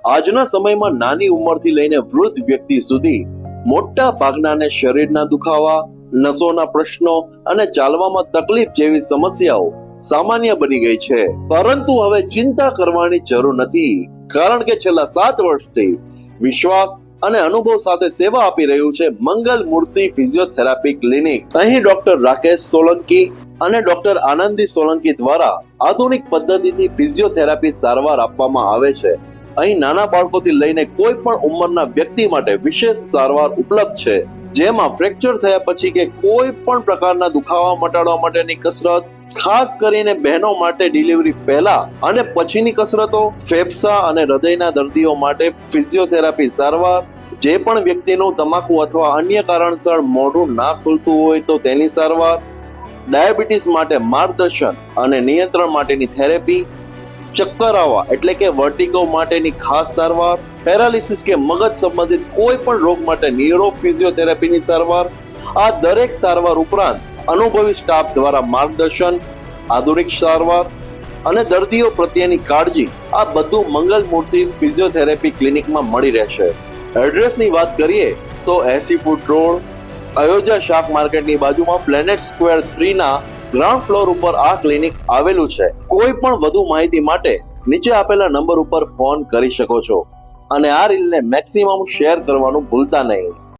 આજના સમયમાં નાની ઉંમરથી લઈને વૃદ્ધ વ્યક્તિ સુધી મોટા ભાગનાને શરીરના દુખાવા, નસોના પ્રશ્નો અને ચાલવામાં તકલીફ જેવી સમસ્યાઓ સામાન્ય બની ગઈ છે. પરંતુ હવે ચિંતા કરવાની જરૂર નથી, કારણ કે છેલ્લા 7 વર્ષથી વિશ્વાસ અને અનુભવ સાથે સેવા આપી રહ્યું છે મંગલ મૂર્તિ ફિઝિયોથેરાપી ક્લિનિક. અહીં ડોક્ટર રાકેશ સોલંકી અને ડોક્ટર આનંદી સોલંકી દ્વારા આધુનિક પદ્ધતિથી ફિઝિયોથેરાપી સારવાર આપવામાં આવે છે. અહીં નાના બાળકોથી લઈને કોઈ પણ ઉંમરના વ્યક્તિ માટે વિશેષ સારવાર ઉપલબ્ધ છે, જેમાં ફ્રેક્ચર થયા પછી કે કોઈ પણ પ્રકારના દુખાવા મટાડવા માટેની કસરત, ખાસ કરીને બહેનો માટે ડિલિવરી પહેલા અને પછીની કસરતો, ફેફસા અને હૃદયના દર્દીઓ માટે ફિઝિયોથેરાપી સારવાર, જે પણ વ્યક્તિનું તમાકુ અથવા અન્ય કારણસર મોઢું ના ખુલતું હોય તો તેની સારવાર, ડાયાબિટીસ માટે માર્ગદર્શન અને નિયંત્રણ માટેની થેરેપી, ચક્કર આવવા એટલે કે વર્ટિગો માટેની ખાસ સારવાર, પેરાલિસિસ કે મગજ સંબંધિત કોઈ પણ રોગ માટે ન્યુરો ફિઝિયોથેરાપીની સારવાર. આ દરેક સારવાર ઉપરાંત અનુભવી સ્ટાફ દ્વારા માર્ગદર્શન, આધુનિક સારવાર અને દર્દીઓ પ્રત્યેની કાળજી, આ બધું મંગલ મૂર્તિ ફિઝિયોથેરાપી ક્લિનિકમાં મળી રહેશે. એડ્રેસની વાત કરીએ તો 80 ફૂટ રોડ, અયોધ્યા શાક માર્કેટની બાજુમાં પ્લેનેટ સ્ક્વેર 3 ના ગ્રાઉન્ડ ફ્લોર ઉપર આ ક્લિનિક આવેલું છે. કોઈ પણ વધુ માહિતી માટે નીચે આપેલા નંબર ઉપર ફોન કરી શકો છો અને આ રીલને મેક્સિમમ શેર કરવાનું ભૂલતા નહીં.